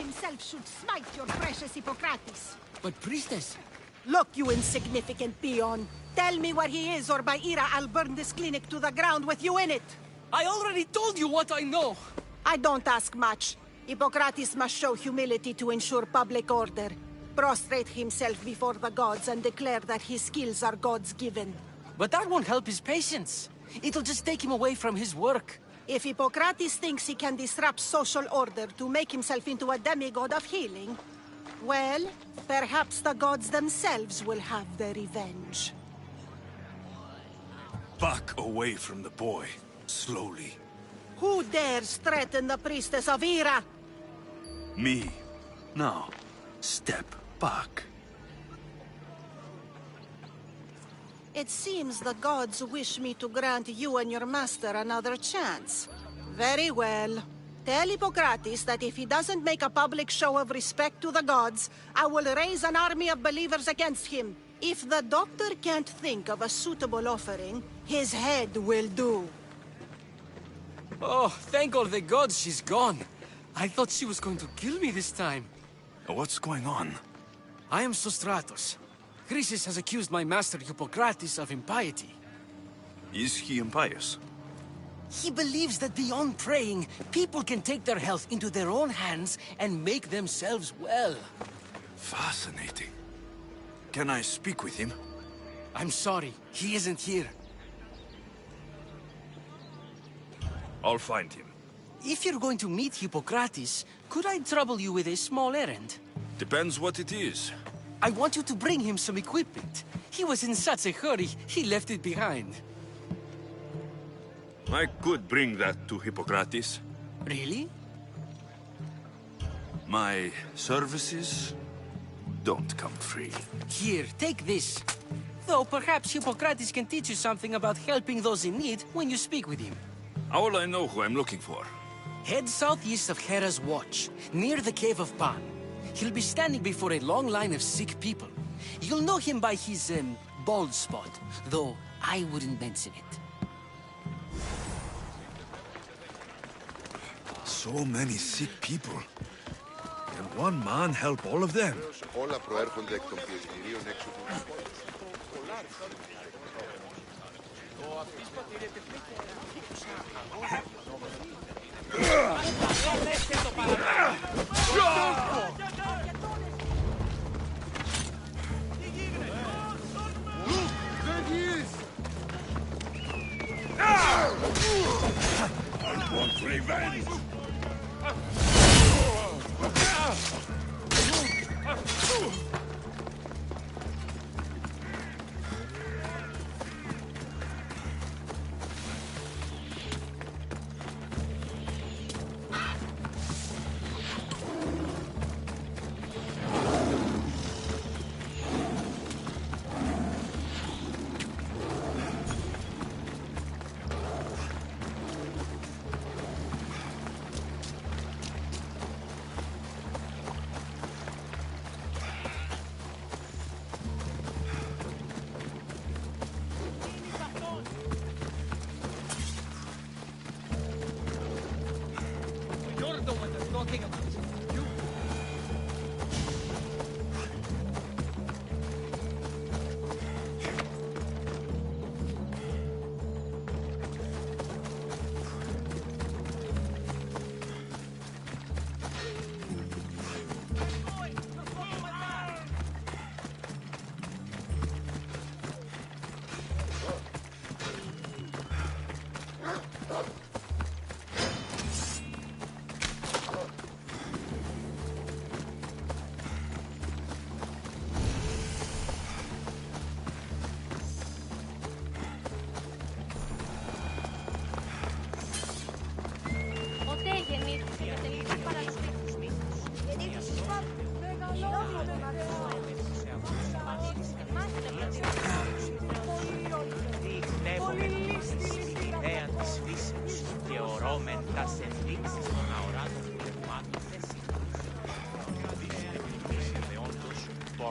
himself should smite your precious Hippocrates. But priestess... Look, you insignificant peon. Tell me where he is, or by Ira, I'll burn this clinic to the ground with you in it. I already told you what I know. I don't ask much. Hippocrates must show humility to ensure public order. Prostrate himself before the gods and declare that his skills are gods given. But that won't help his patients. It'll just take him away from his work. If Hippocrates thinks he can disrupt social order to make himself into a demigod of healing, well, perhaps the gods themselves will have their revenge. Back away from the boy, slowly. Who dares threaten the priestess of Ira? Me. Now, step back. It seems the gods wish me to grant you and your master another chance. Very well. Tell Hippocrates that if he doesn't make a public show of respect to the gods, I will raise an army of believers against him. If the doctor can't think of a suitable offering, his head will do. Oh, thank all the gods she's gone. I thought she was going to kill me this time. What's going on? I am Sostratos. Chrysis has accused my master Hippocrates of impiety. Is he impious? He believes that beyond praying, people can take their health into their own hands and make themselves well. Fascinating. Can I speak with him? I'm sorry, he isn't here. I'll find him. If you're going to meet Hippocrates, could I trouble you with a small errand? Depends what it is. I want you to bring him some equipment. He was in such a hurry, he left it behind. I could bring that to Hippocrates. Really? My services don't come free. Here, take this. Though perhaps Hippocrates can teach you something about helping those in need when you speak with him. How will I know who I'm looking for? Head southeast of Hera's Watch, near the Cave of Pan. He'll be standing before a long line of sick people. You'll know him by his, bald spot, though I wouldn't mention it. So many sick people. Can one man help all of them? Όλα προέρχονται εκ των πιεσμυρίων έξω του. I want revenge!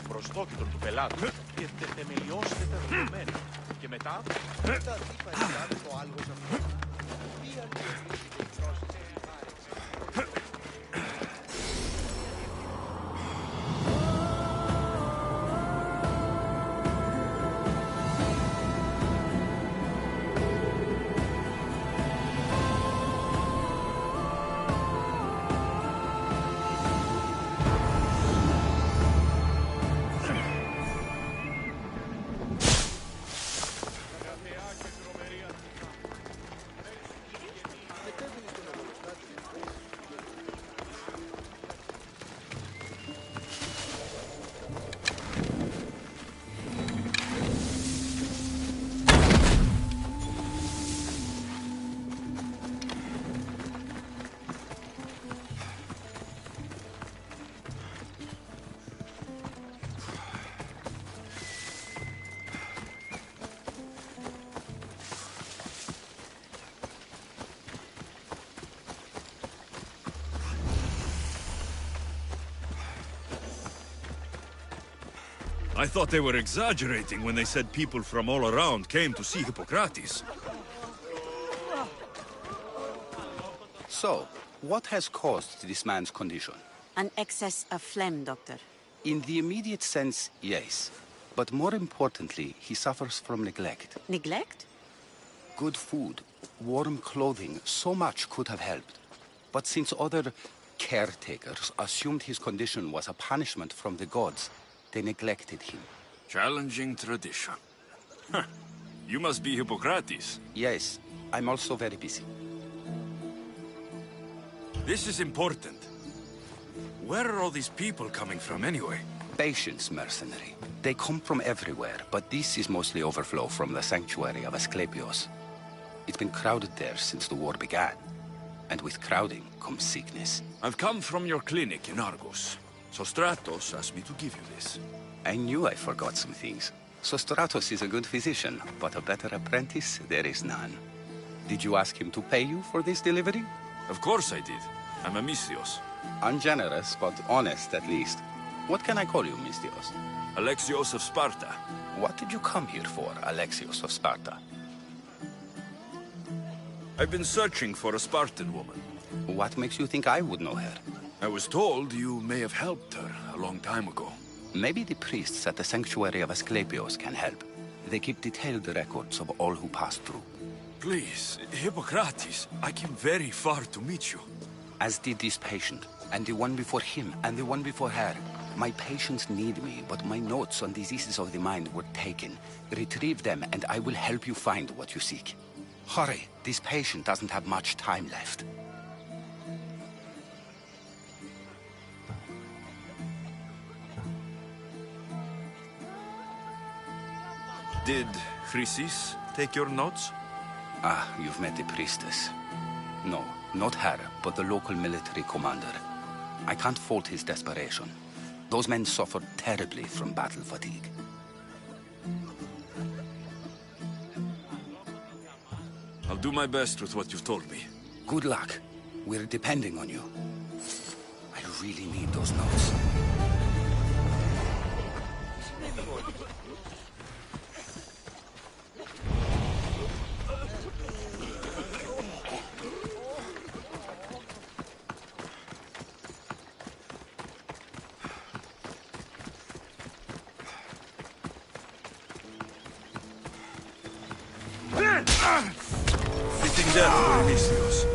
Προστόκητο του πελάτου και θεμελιώσετε τα δεδομένα. Και μετά... I thought they were exaggerating when they said people from all around came to see Hippocrates. So, what has caused this man's condition? An excess of phlegm, Doctor. In the immediate sense, yes. But more importantly, he suffers from neglect. Neglect? Good food, warm clothing, so much could have helped. But since other caretakers assumed his condition was a punishment from the gods, they neglected him. Challenging tradition. Huh. You must be Hippocrates. Yes, I'm also very busy. This is important. Where are all these people coming from anyway? Patience, mercenary. They come from everywhere, but this is mostly overflow from the sanctuary of Asclepios. It's been crowded there since the war began. And with crowding comes sickness. I've come from your clinic in Argos. Sostratos asked me to give you this. I knew I forgot some things. Sostratos is a good physician, but a better apprentice there is none. Did you ask him to pay you for this delivery? Of course I did. I'm Amistios. Ungenerous, but honest at least. What can I call you, Mistios? Alexios of Sparta. What did you come here for, Alexios of Sparta? I've been searching for a Spartan woman. What makes you think I would know her? I was told you may have helped her a long time ago. Maybe the priests at the sanctuary of Asclepios can help. They keep detailed records of all who pass through. Please, Hippocrates, I came very far to meet you. As did this patient, and the one before him, and the one before her. My patients need me, but my notes on diseases of the mind were taken. Retrieve them, and I will help you find what you seek. Hurry, this patient doesn't have much time left. Did Chrysis take your notes? Ah, you've met the priestess. No, not her, but the local military commander. I can't fault his desperation. Those men suffered terribly from battle fatigue. I'll do my best with what you've told me. Good luck. We're depending on you. I really need those notes. Sitting down, Amistios.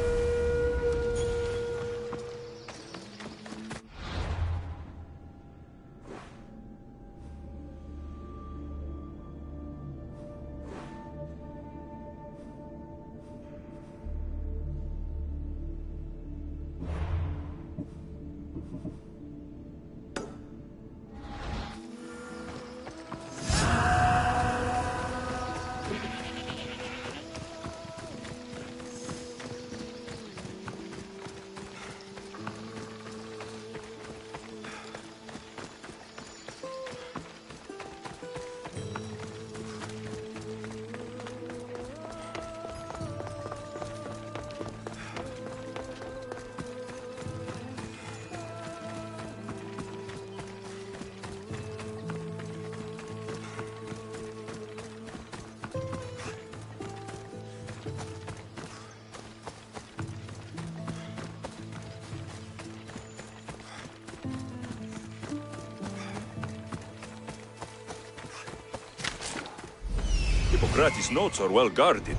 Hippocrates' notes are well guarded.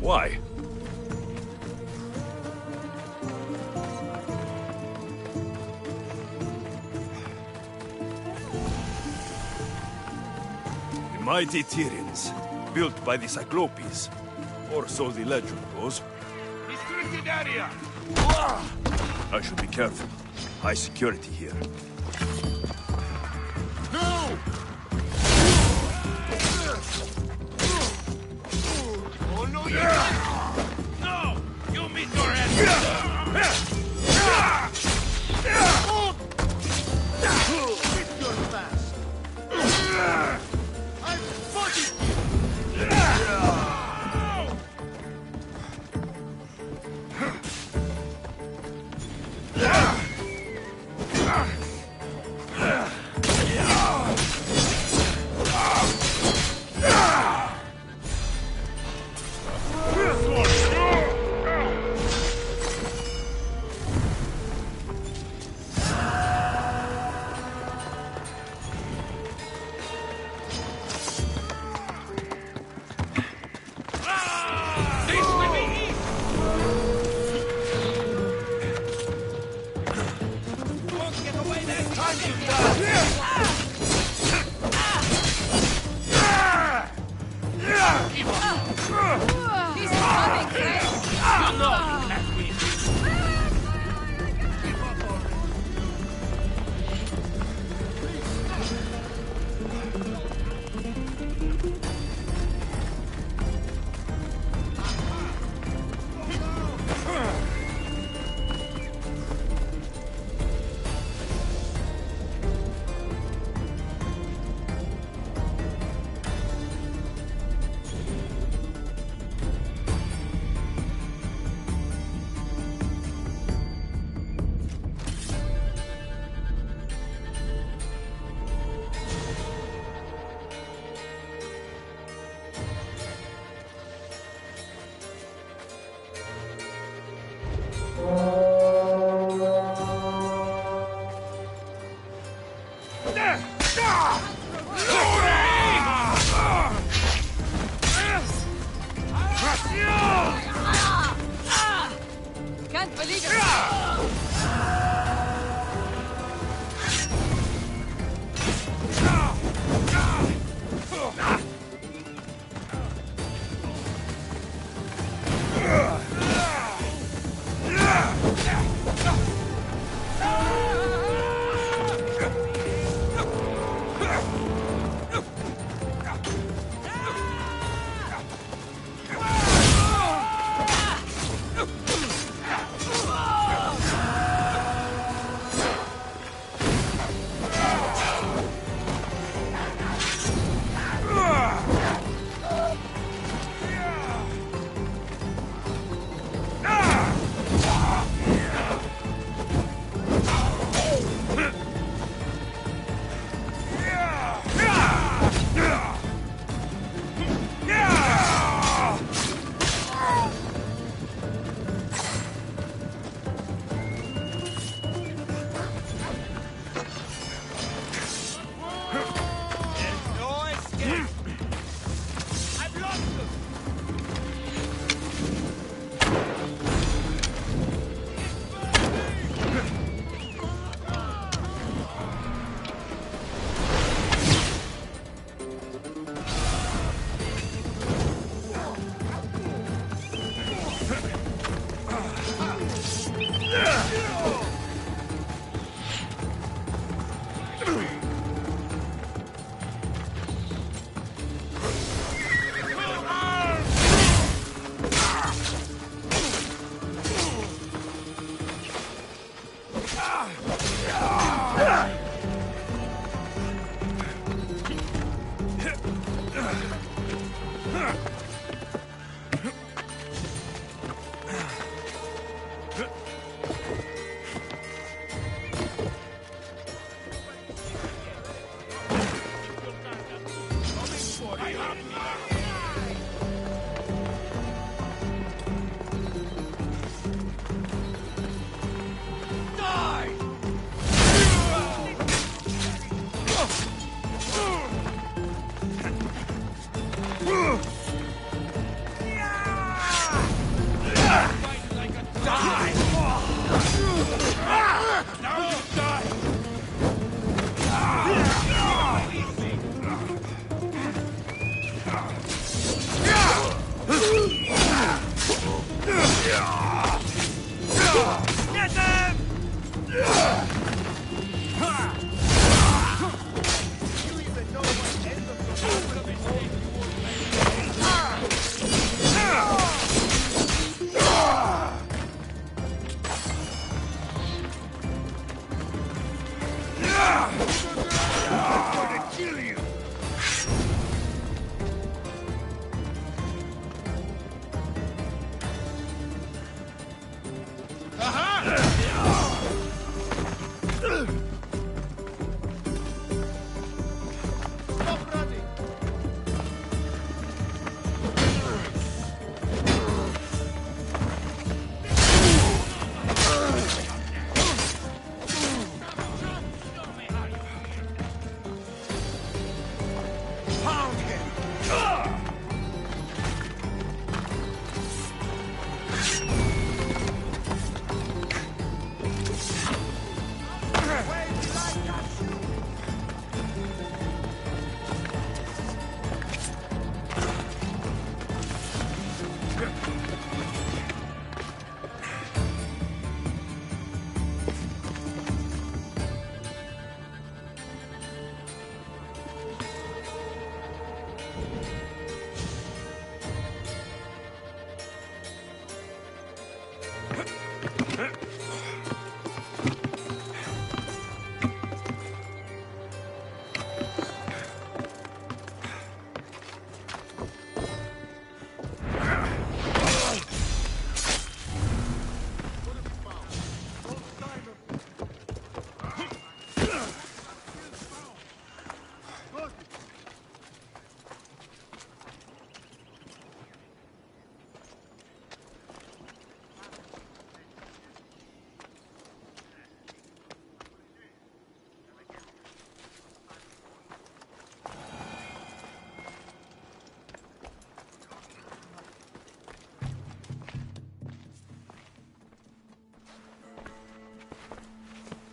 Why? The mighty Tyrians, built by the Cyclopes, or so the legend goes. Restricted area! I should be careful. High security here. No! Oh, no, you don't! No! You meet your end! I'm fucking... can't believe it!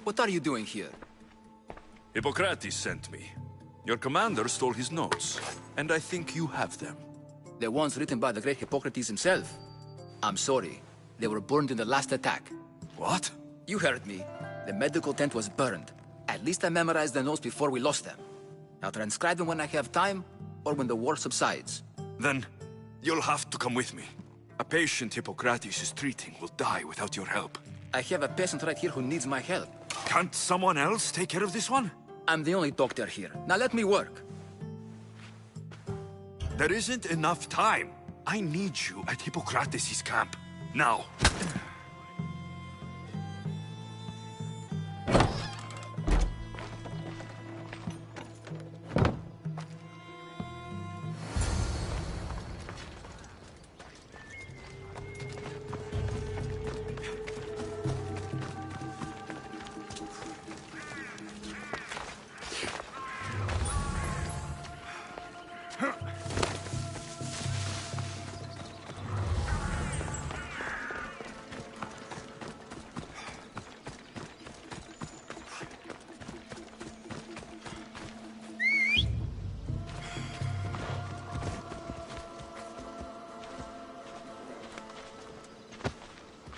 What are you doing here? Hippocrates sent me. Your commander stole his notes, and I think you have them. The ones written by the great Hippocrates himself. I'm sorry. They were burned in the last attack. What? You heard me. The medical tent was burned. At least I memorized the notes before we lost them. I'll transcribe them when I have time, or when the war subsides. Then, you'll have to come with me. A patient Hippocrates is treating will die without your help. I have a patient right here who needs my help. Can't someone else take care of this one? I'm the only doctor here. Now let me work. There isn't enough time. I need you at Hippocrates' camp. Now.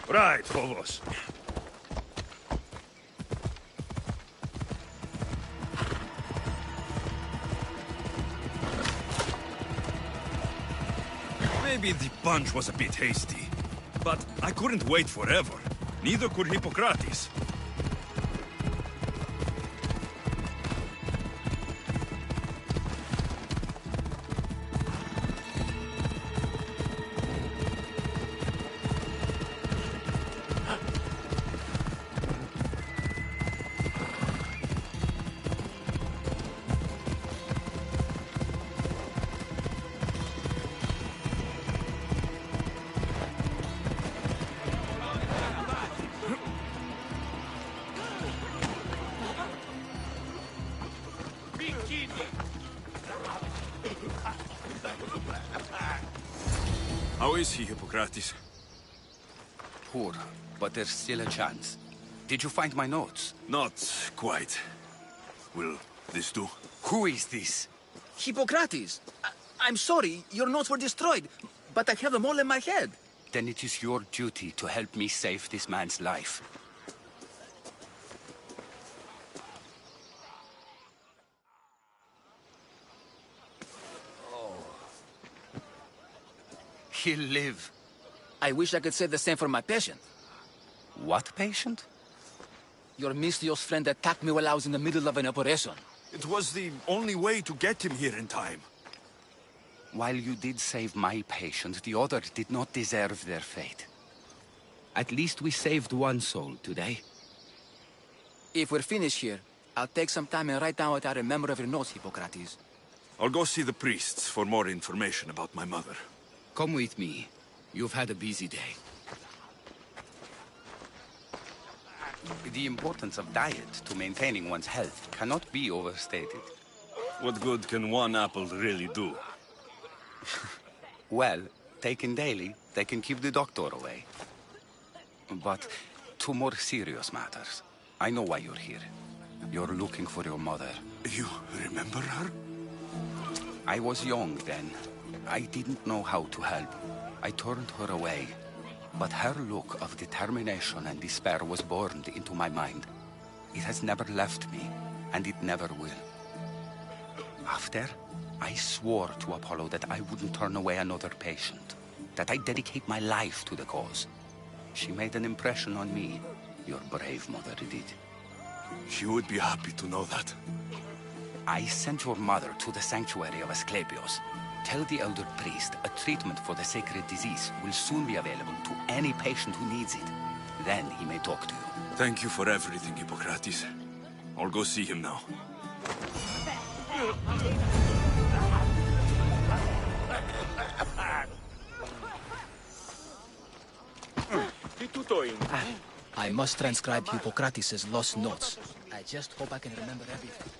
Right, Phobos. Maybe the punch was a bit hasty, but I couldn't wait forever. Neither could Hippocrates. How is he, Hippocrates? Poor, but there's still a chance. Did you find my notes? Not quite. Will this do? Who is this? Hippocrates! I'm sorry, your notes were destroyed, but I have them all in my head. Then it is your duty to help me save this man's life. He'll live. I wish I could say the same for my patient. What patient? Your Mystios friend attacked me while I was in the middle of an operation. It was the only way to get him here in time. While you did save my patient, the other did not deserve their fate. At least we saved one soul today. If we're finished here, I'll take some time and write down what I remember of your notes, Hippocrates. I'll go see the priests for more information about my mother. Come with me. You've had a busy day. The importance of diet to maintaining one's health cannot be overstated. What good can one apple really do? Well, taken daily, they can keep the doctor away. But to more serious matters. I know why you're here. You're looking for your mother. You remember her? I was young then. I didn't know how to help. I turned her away. But her look of determination and despair was burned into my mind. It has never left me, and it never will. After, I swore to Apollo that I wouldn't turn away another patient, that I'd dedicate my life to the cause. She made an impression on me. Your brave mother did. She would be happy to know that. I sent your mother to the sanctuary of Asclepios. Tell the elder priest a treatment for the sacred disease will soon be available to any patient who needs it. Then he may talk to you. Thank you for everything, Hippocrates. I'll go see him now. I must transcribe Hippocrates' lost notes. I just hope I can remember everything.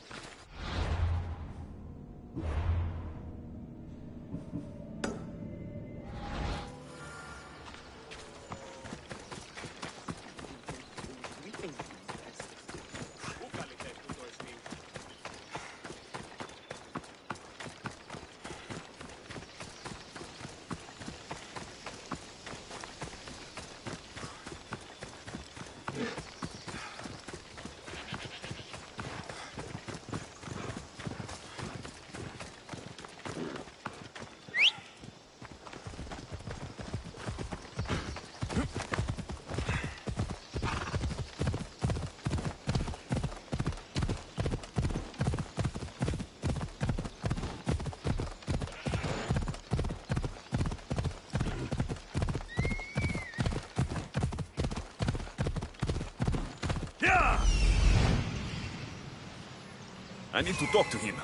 I need to talk to him.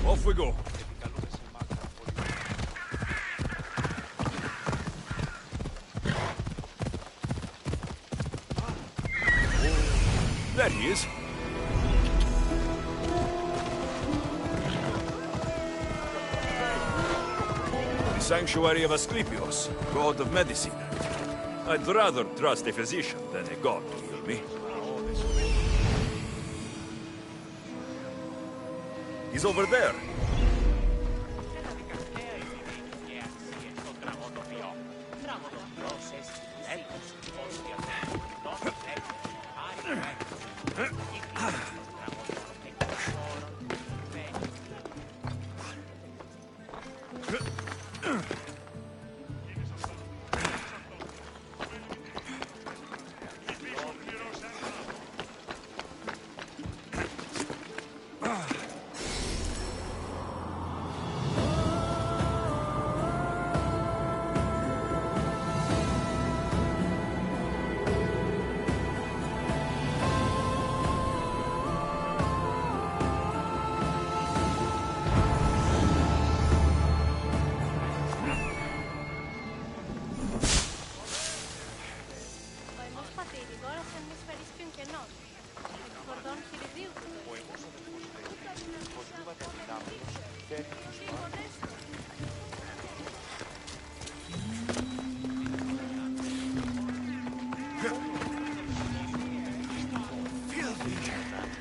Off we go. There he is. The Sanctuary of Asclepios, god of medicine. I'd rather trust a physician than a god to heal me. He's over there.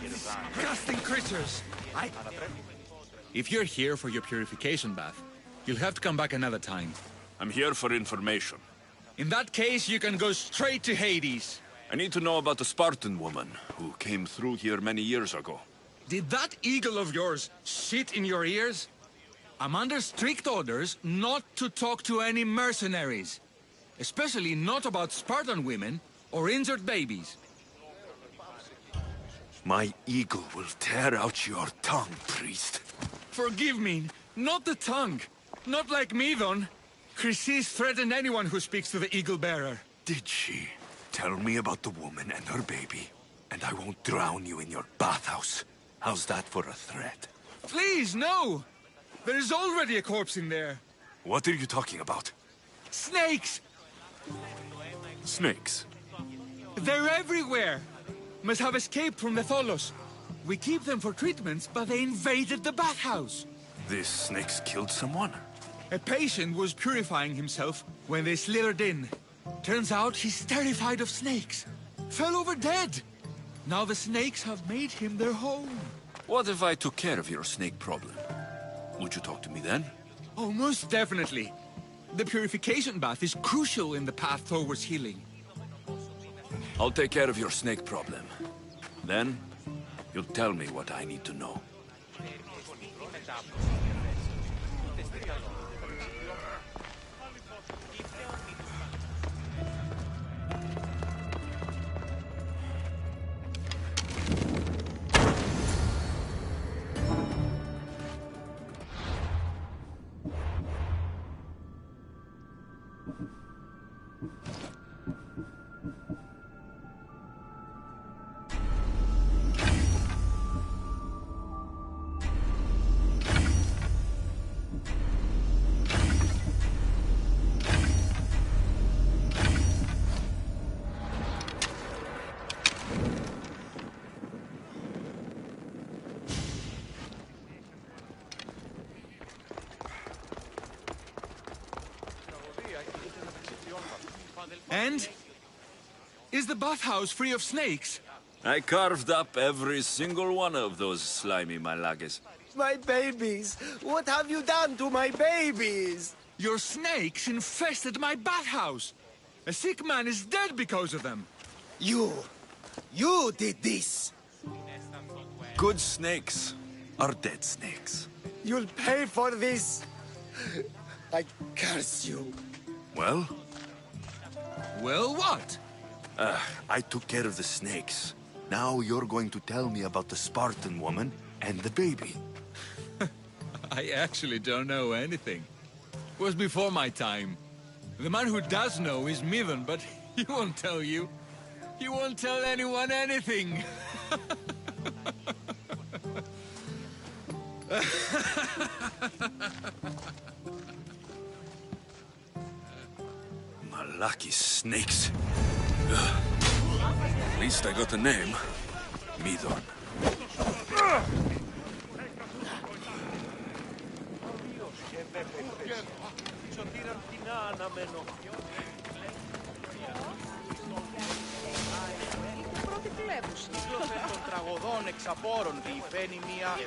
Disgusting creatures! If you're here for your purification bath, you'll have to come back another time. I'm here for information. In that case, you can go straight to Hades. I need to know about the Spartan woman who came through here many years ago. Did that eagle of yours shit in your ears? I'm under strict orders not to talk to any mercenaries. Especially not about Spartan women or injured babies. My eagle will tear out your tongue, priest. Forgive me, not the tongue. Not like Midon. Chrysis threatened anyone who speaks to the eagle bearer. Did she? Tell me about the woman and her baby, and I won't drown you in your bathhouse. How's that for a threat? Please, no! There is already a corpse in there. What are you talking about? Snakes! Snakes? They're everywhere! Must have escaped from the Tholos. We keep them for treatments, but they invaded the bathhouse. These snakes killed someone? A patient was purifying himself when they slithered in. Turns out he's terrified of snakes. Fell over dead. Now the snakes have made him their home. What if I took care of your snake problem? Would you talk to me then? Oh, most definitely. The purification bath is crucial in the path towards healing. I'll take care of your snake problem. Then, you'll tell me what I need to know. And? Is the bathhouse free of snakes? I carved up every single one of those slimy malagas. My babies! What have you done to my babies? Your snakes infested my bathhouse. A sick man is dead because of them. You did this! Good snakes are dead snakes. You'll pay for this! I curse you. Well? Well, what? I took care of the snakes. Now you're going to tell me about the Spartan woman and the baby. I actually don't know anything. It was before my time. The man who does know is Midon, but he won't tell you. He won't tell anyone anything. Malaki snakes. At least I got a name. Midon. Των τραγωδών εξαπόρων διηφαίνει μία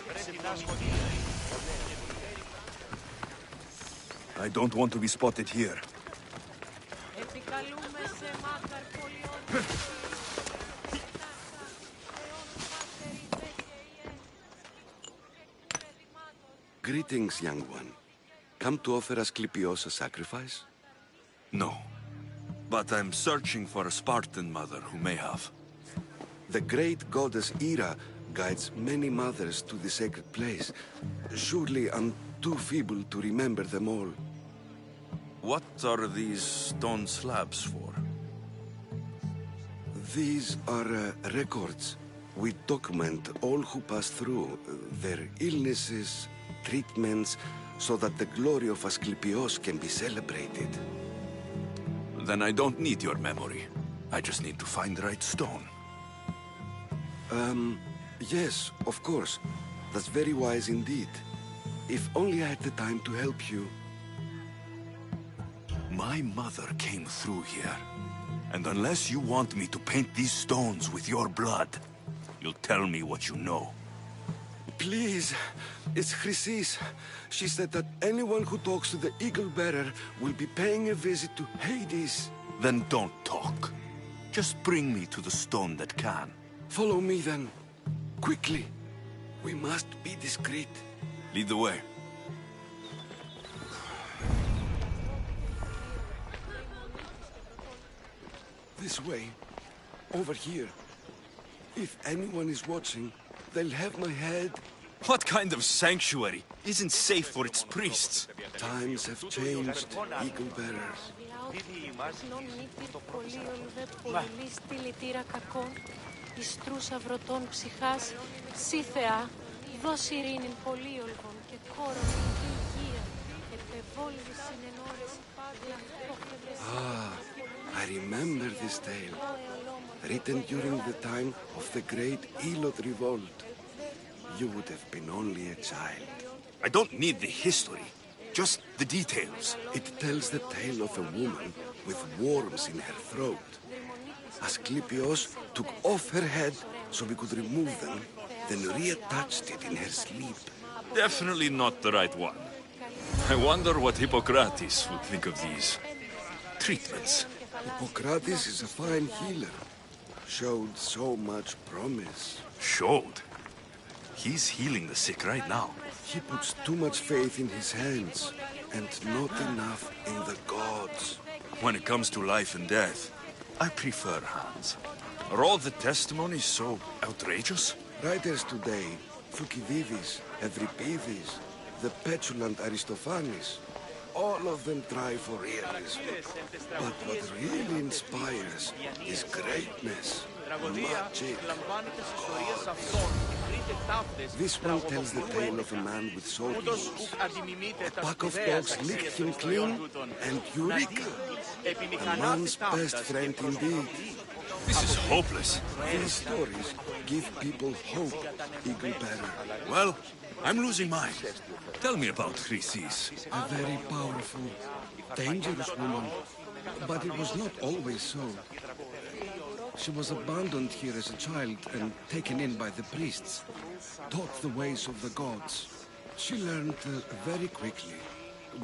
I don't want to be spotted here. Greetings, young one. Come to offer Asclepios a sacrifice? No. But I'm searching for a Spartan mother who may have. The great goddess Ira guides many mothers to the sacred place. Surely I'm too feeble to remember them all. What are these stone slabs for? These are records. We document all who pass through, their illnesses, treatments, so that the glory of Asclepios can be celebrated. Then I don't need your memory. I just need to find the right stone. Yes, of course. That's very wise indeed. If only I had the time to help you. My mother came through here. And unless you want me to paint these stones with your blood, you'll tell me what you know. Please, it's Chrysis. She said that anyone who talks to the Eagle Bearer will be paying a visit to Hades. Then don't talk. Just bring me to the stone that can. Follow me then. Quickly. We must be discreet. Lead the way. This way. Over here. If anyone is watching, they'll have my head. What kind of sanctuary isn't safe for its priests? Times have changed, Eagle Bearers. Ιστρούς αυρωτών ψυχάς, σύ Θεά, δώσ' ειρήνην πολύολβων και κόρον και υγεία, επεβόλυβη συνενόρηση, I remember this tale, written during the time of the great Elot revolt. You would have been only a child. I don't need the history, just the details. It tells the tale of a woman with worms in her throat. Asclepios took off her head so we could remove them, then reattached it in her sleep. Definitely not the right one. I wonder what Hippocrates would think of these treatments. Hippocrates is a fine healer. Showed so much promise. Showed? He's healing the sick right now. He puts too much faith in his hands, and not enough in the gods. When it comes to life and death, I prefer hands. Are all the testimonies so outrageous? Writers today, Thucydides, Euripides, the petulant Aristophanes, all of them try for realism. But what really inspires is greatness, magic, This one tells the tale of a man with sword wounds. A pack of dogs licked him clean, and Eureka! A man's best friend indeed. This is hopeless. These stories give people hope, Eagle Bearer. Well, I'm losing mine. Tell me about Chrysis. A very powerful, dangerous woman. But it was not always so. She was abandoned here as a child and taken in by the priests, taught the ways of the gods. She learned very quickly,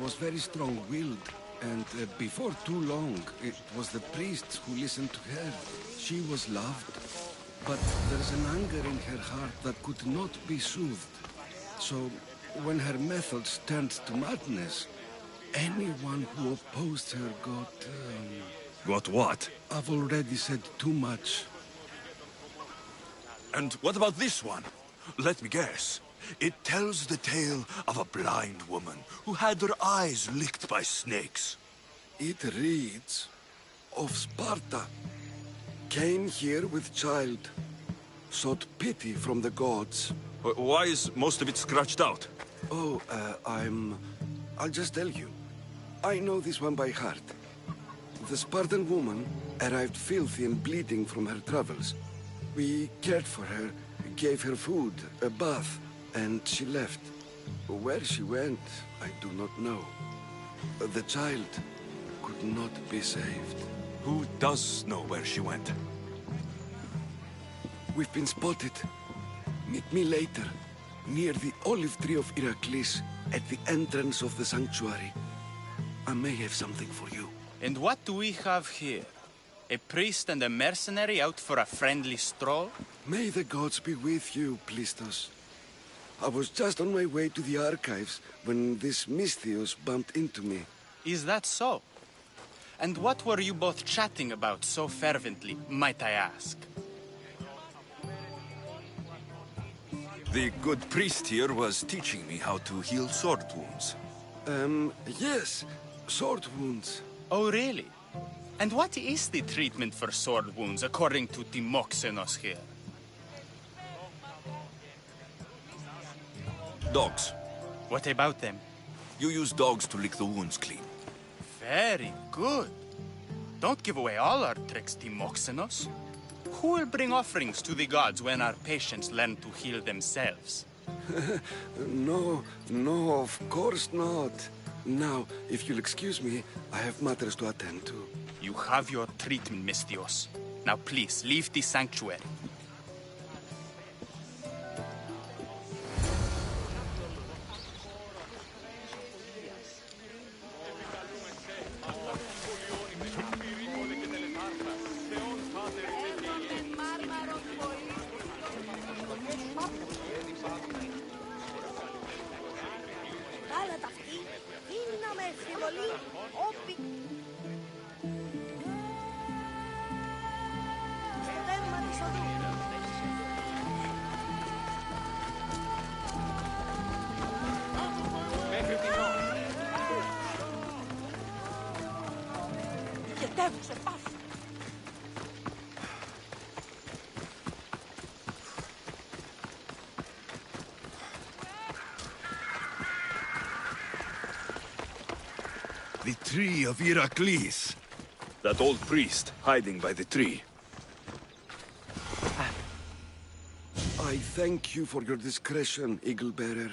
was very strong-willed, and before too long, it was the priests who listened to her. She was loved, but there's an anger in her heart that could not be soothed. So, when her methods turned to madness, anyone who opposed her got... Got what? I've already said too much. And what about this one? Let me guess. It tells the tale of a blind woman who had her eyes licked by snakes. It reads of Sparta. Came here with child, sought pity from the gods, Why is most of it scratched out? Oh, I'll just tell you. I know this one by heart. The Spartan woman arrived filthy and bleeding from her travels. We cared for her, gave her food, a bath, and she left. Where she went, I do not know. The child could not be saved. Who does know where she went? We've been spotted. Meet me later, near the olive tree of Heracles, at the entrance of the sanctuary. I may have something for you. And what do we have here? A priest and a mercenary out for a friendly stroll? May the gods be with you, Plistos. I was just on my way to the archives when this Misthios bumped into me. Is that so? And what were you both chatting about so fervently, might I ask? The good priest here was teaching me how to heal sword wounds. Yes. Sword wounds. Oh, really? And what is the treatment for sword wounds, according to Timoxenos here? Dogs. What about them? You use dogs to lick the wounds clean. Very good. Don't give away all our tricks, Timoxenos. Who will bring offerings to the gods when our patients learn to heal themselves? No, of course not. Now, if you'll excuse me, I have matters to attend to. You have your treatment, Misthios. Now please, leave the sanctuary. The tree of Heracles. That old priest hiding by the tree. I thank you for your discretion, Eagle-bearer.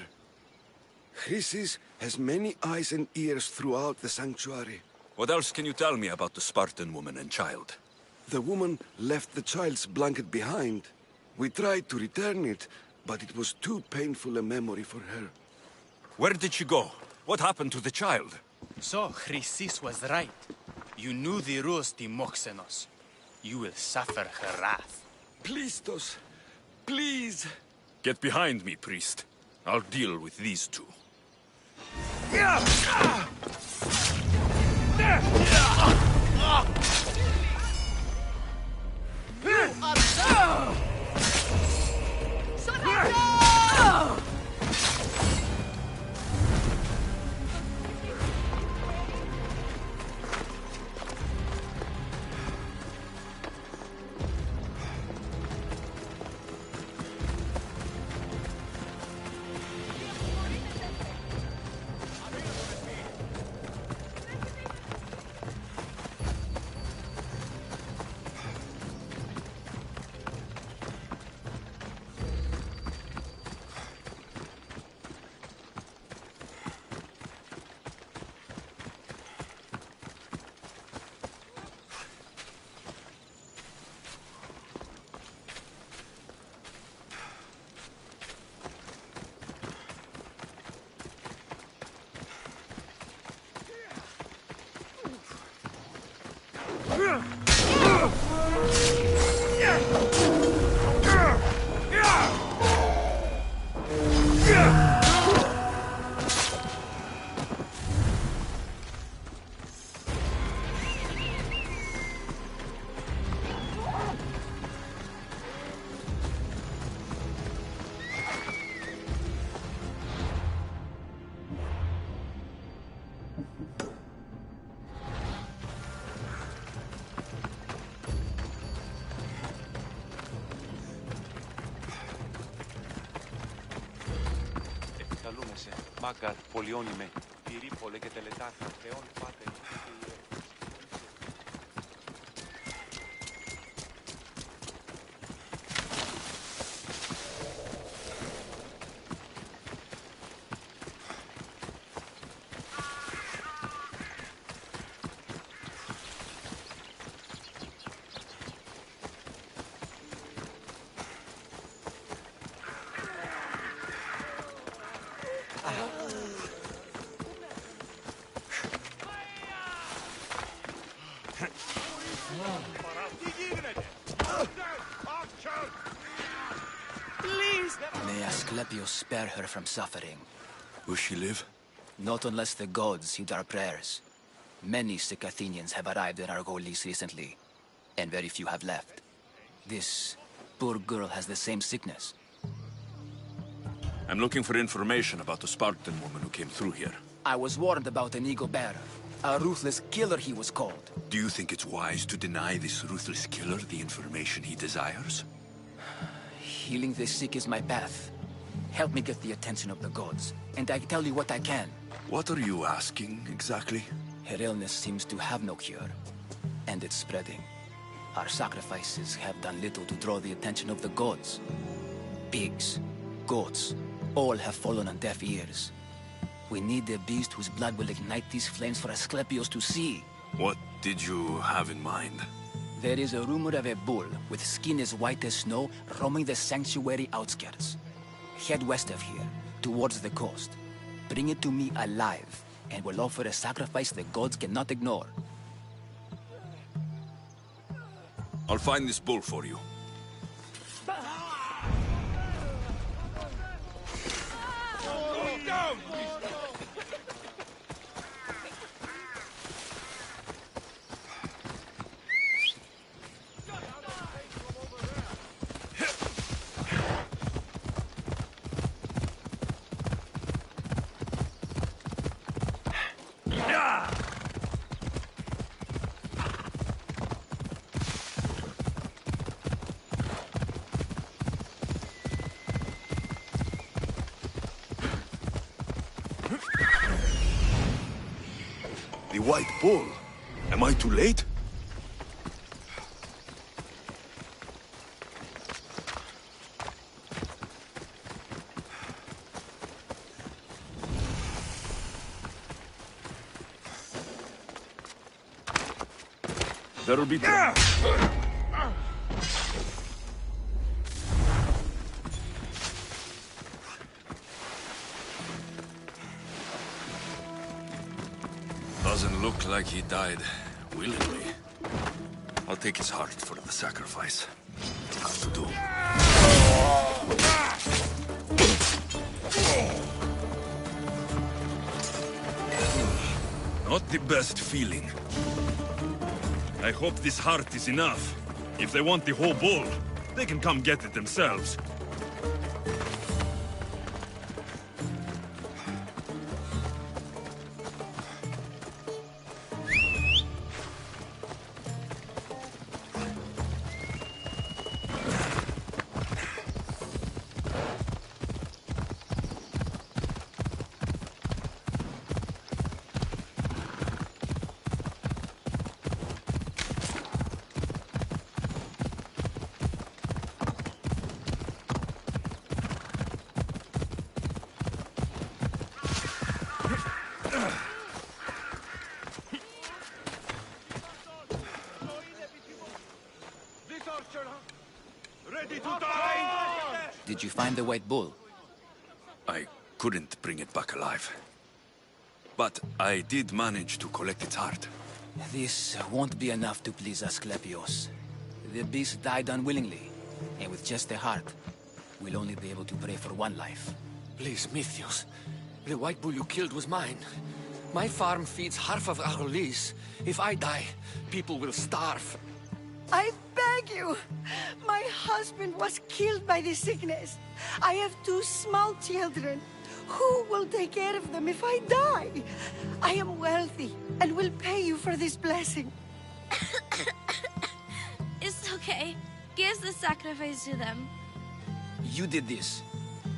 Chrysis has many eyes and ears throughout the sanctuary. What else can you tell me about the Spartan woman and child? The woman left the child's blanket behind. We tried to return it, but it was too painful a memory for her. Where did she go? What happened to the child? So, Chrysis was right. You knew the rules, Timoxenos. You will suffer her wrath. Plistos, please. Get behind me, priest. I'll deal with these two. εξαλούμεσαι. Μάκαρ, πολιόνιμε. Πυρίπολε και τελετάρχα. Θεόν πάτερ. May Asclepius spare her from suffering. Will she live? Not unless the gods heed our prayers. Many sick Athenians have arrived in Argolis recently, and very few have left. This poor girl has the same sickness. I'm looking for information about the Spartan woman who came through here. I was warned about an eagle bearer. A ruthless killer, he was called. Do you think it's wise to deny this ruthless killer the information he desires? Healing the sick is my path. Help me get the attention of the gods, and I tell you what I can. What are you asking, exactly? Her illness seems to have no cure, and it's spreading. Our sacrifices have done little to draw the attention of the gods. Pigs, goats, all have fallen on deaf ears. We need a beast whose blood will ignite these flames for Asclepius to see. What did you have in mind? There is a rumor of a bull with skin as white as snow roaming the sanctuary outskirts. Head west of here, towards the coast. Bring it to me alive, and we'll offer a sacrifice the gods cannot ignore. I'll find this bull for you. Down! The White Bull. Am I too late? There'll be... Doesn't look like he died willingly. I'll take his heart for the sacrifice. It'll have to do. Not the best feeling. I hope this heart is enough. If they want the whole bull, they can come get it themselves. Ready to die! Did you find the White Bull? I couldn't bring it back alive. But I did manage to collect its heart. This won't be enough to please Asclepius. The beast died unwillingly, and with just the heart, we'll only be able to pray for one life. Please, Mythios. The White Bull you killed was mine. My farm feeds half of Argolis. If I die, people will starve. I beg you! My husband was killed by this sickness. I have 2 small children. Who will take care of them if I die? I am wealthy and will pay you for this blessing. It's okay. Give the sacrifice to them. You did this.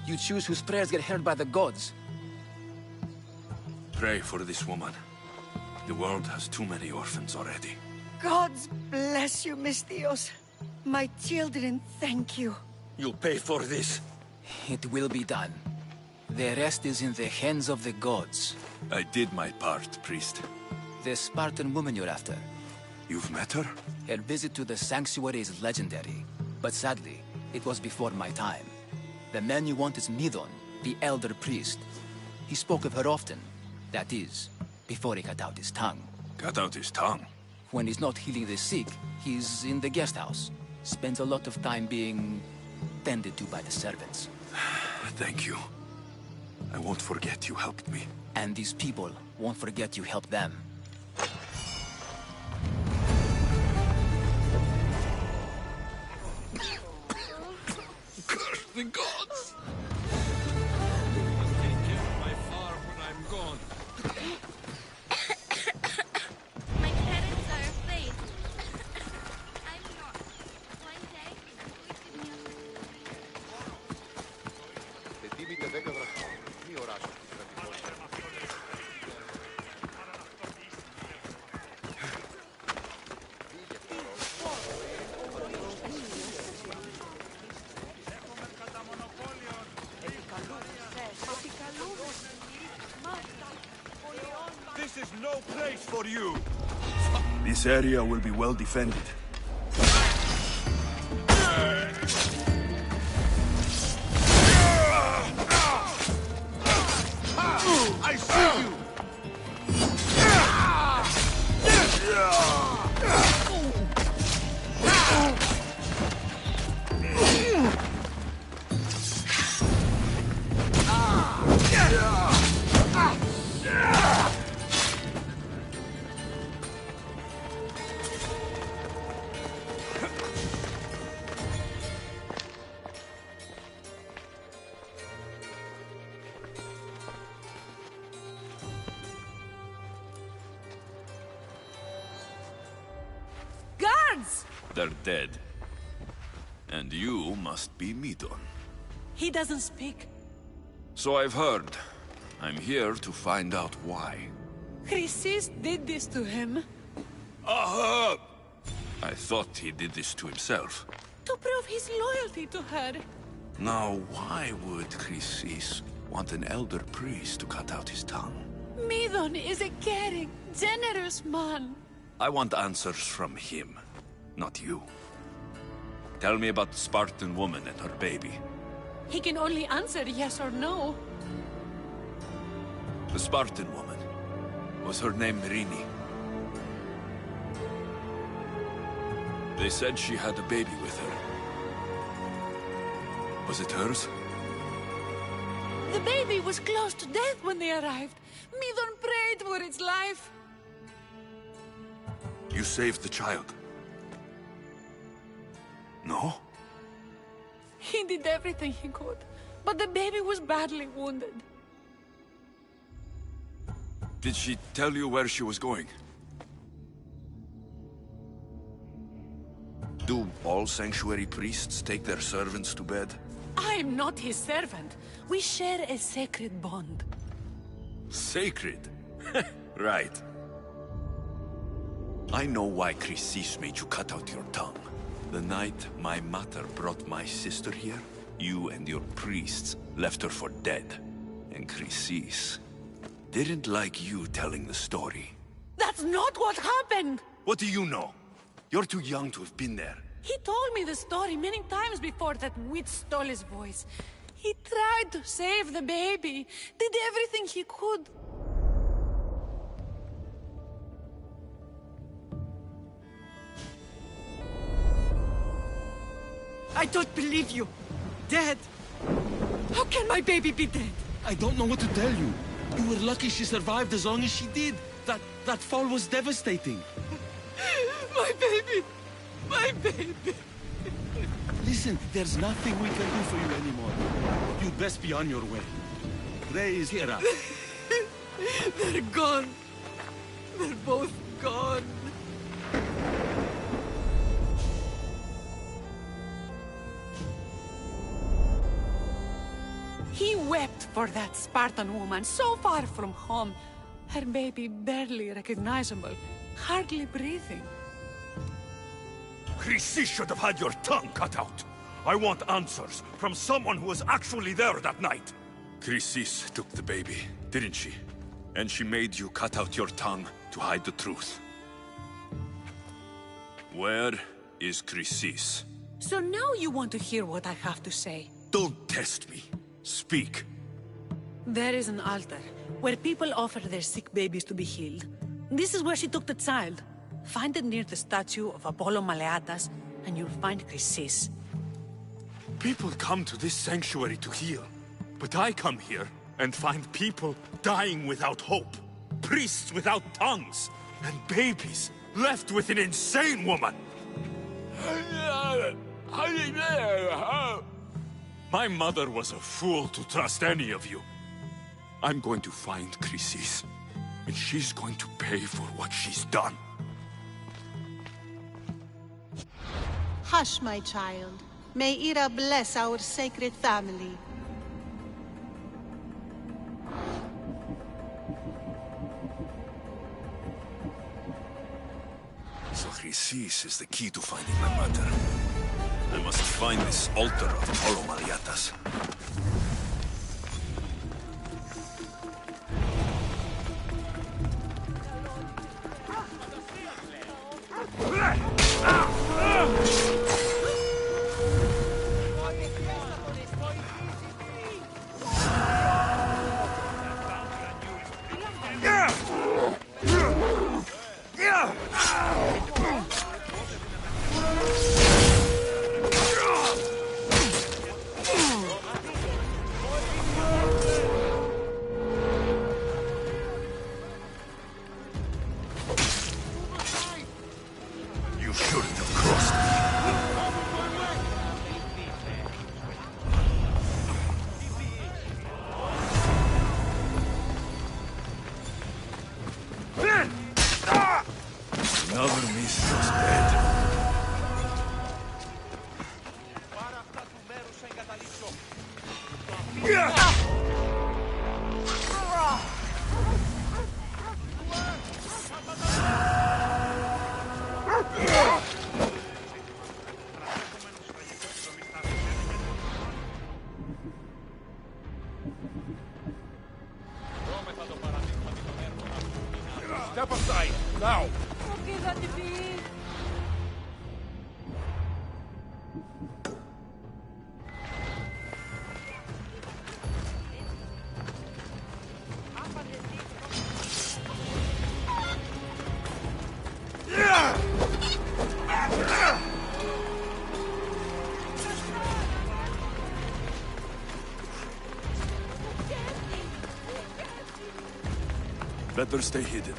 You choose whose prayers get heard by the gods. Pray for this woman. The world has too many orphans already. Gods bless you, Mistios. My children thank you. You'll pay for this. It will be done. The rest is in the hands of the gods. I did my part, priest. The Spartan woman you're after. You've met her? Her visit to the sanctuary is legendary, but sadly, it was before my time. The man you want is Midon, the elder priest. He spoke of her often. That is, before he cut out his tongue. Cut out his tongue? When he's not healing the sick, he's in the guest house. Spends a lot of time being tended to by the servants. Thank you. I won't forget you helped me. And these people won't forget you helped them. Curse the gods! I'll take care of my farm when I'm gone. My parents are afraid. I'm not. One day, we could Πετύμητε 10 δραχμών. Μη οράσω τη στρατηγότητα. This is no place for you! This area will be well defended. I see you! Guards! They're dead. And you must be Midon. He doesn't speak. So I've heard. I'm here to find out why. Chrysis did this to him. Aha! I thought he did this to himself. To prove his loyalty to her. Now, why would Chrysis want an elder priest to cut out his tongue? Midon is a caring, generous man. I want answers from him, not you. Tell me about the Spartan woman and her baby. He can only answer yes or no. The Spartan woman. Was her name Rini? They said she had a baby with her. Was it hers? The baby was close to death when they arrived. Midon prayed for its life. You saved the child. No? He did everything he could, but the baby was badly wounded. Did she tell you where she was going? Do all sanctuary priests take their servants to bed? I'm not his servant. We share a sacred bond. Sacred? Right. I know why Chrysis made you cut out your tongue. The night my mother brought my sister here, you and your priests left her for dead. And Chrysis didn't like you telling the story. That's not what happened! What do you know? You're too young to have been there. He told me the story many times before that witch stole his voice. He tried to save the baby, did everything he could. I don't believe you. Dead. How can my baby be dead? I don't know what to tell you. You were lucky she survived as long as she did. That fall was devastating. My baby! My baby! Listen, there's nothing we can do for you anymore. You'd best be on your way. Praise Hera. They're gone. They're both gone. wept for that Spartan woman so far from home. Her baby barely recognizable, hardly breathing. Chrysis should have had your tongue cut out. I want answers from someone who was actually there that night. Chrysis took the baby, didn't she? And she made you cut out your tongue to hide the truth. Where is Chrysis? So now you want to hear what I have to say. Don't test me. Speak. There is an altar where people offer their sick babies to be healed. This is where she took the child. Find it near the statue of Apollo Maleatas, and you'll find Chrysis. People come to this sanctuary to heal. But I come here and find people dying without hope. Priests without tongues. And babies left with an insane woman. My mother was a fool to trust any of you. I'm going to find Chrysis, and she's going to pay for what she's done. Hush, my child. May Ira bless our sacred family. So Chrysis is the key to finding my mother. I must find this altar of Apollo Maleatas. Another mistress dead. Step aside, now! Okay, that be. Better stay hidden.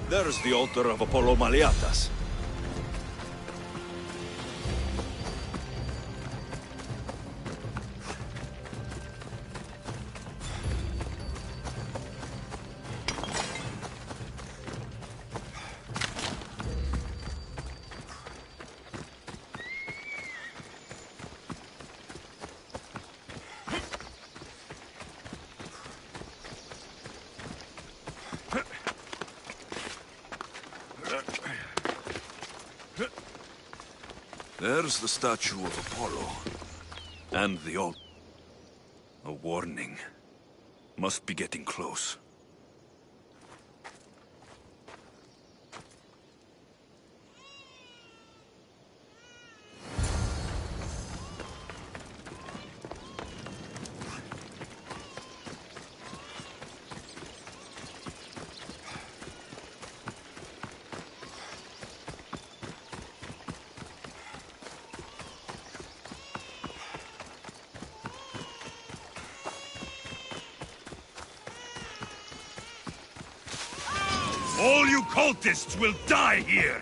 There's the altar of Apollo Maleatas. There's the statue of Apollo. And the altar. A warning. Must be getting close. All you cultists will die here!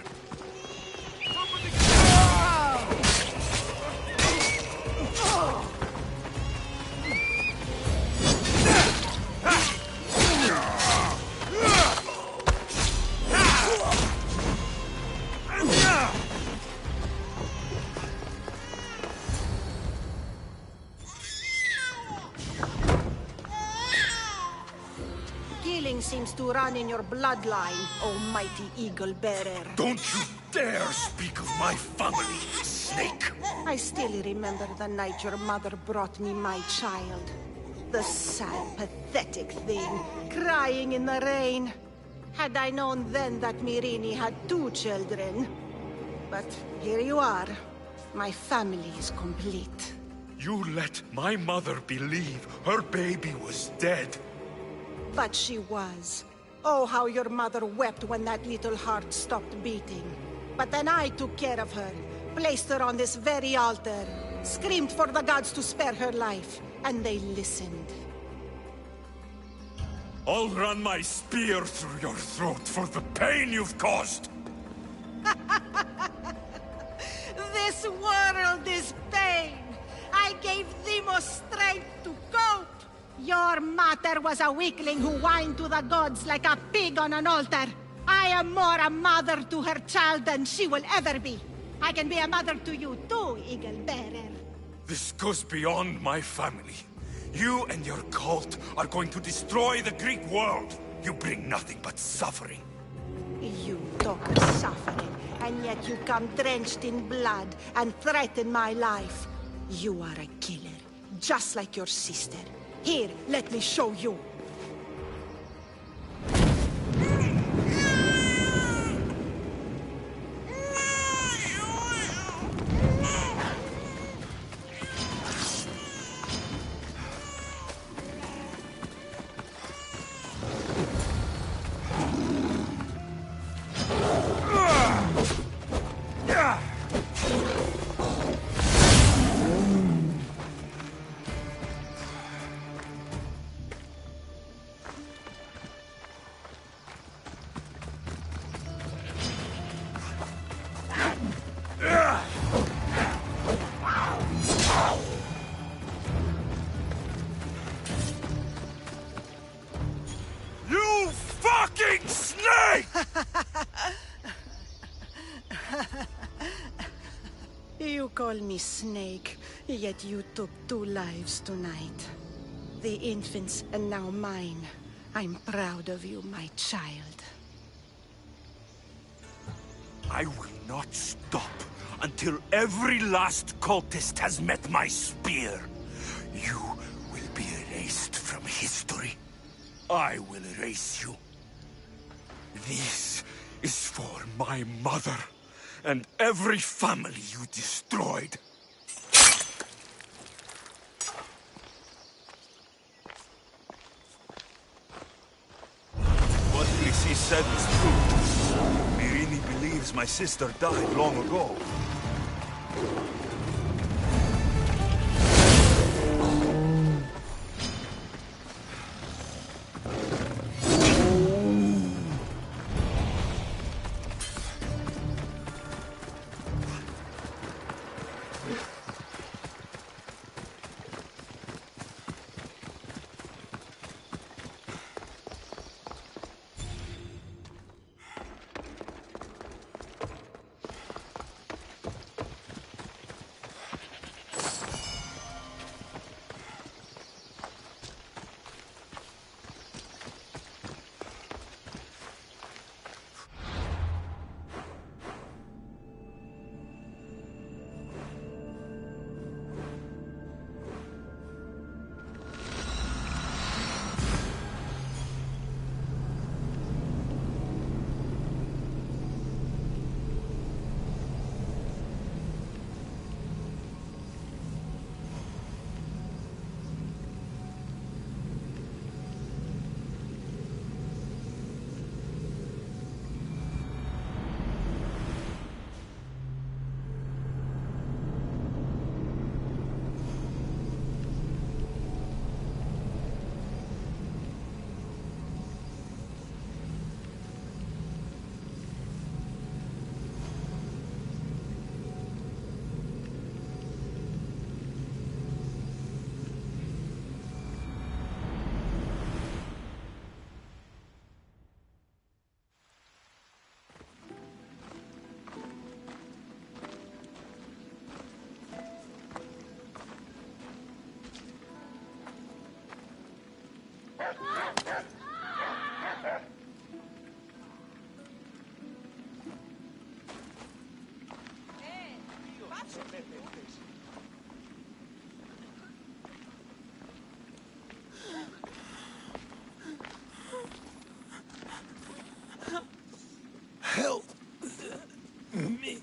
Killing seems to run in your bloodline, almighty eagle bearer. Don't you dare speak of my family, snake! I still remember the night your mother brought me my child. The sad, pathetic thing, crying in the rain. Had I known then that Mirini had 2 children. But here you are. My family is complete. You let my mother believe her baby was dead. But she was. Oh, how your mother wept when that little heart stopped beating. But then I took care of her, placed her on this very altar, screamed for the gods to spare her life, and they listened. I'll run my spear through your throat for the pain you've caused! This world is pain! I gave Demos strength to cope! Your mater was a weakling who whined to the gods like a pig on an altar. I am more a mother to her child than she will ever be. I can be a mother to you too, Eagle Bearer. This goes beyond my family. You and your cult are going to destroy the Greek world. You bring nothing but suffering. You talk of suffering, and yet you come drenched in blood and threaten my life. You are a killer, just like your sister. Here, let me show you. You fucking snake! You call me Snake, yet you took 2 lives tonight. The infant's and now mine. I'm proud of you, my child. I will not stop until every last cultist has met my spear. You will be erased from history. I will erase you. This is for my mother and every family you destroyed. What Odyssey said was true. Mirini believes my sister died long ago. Help me.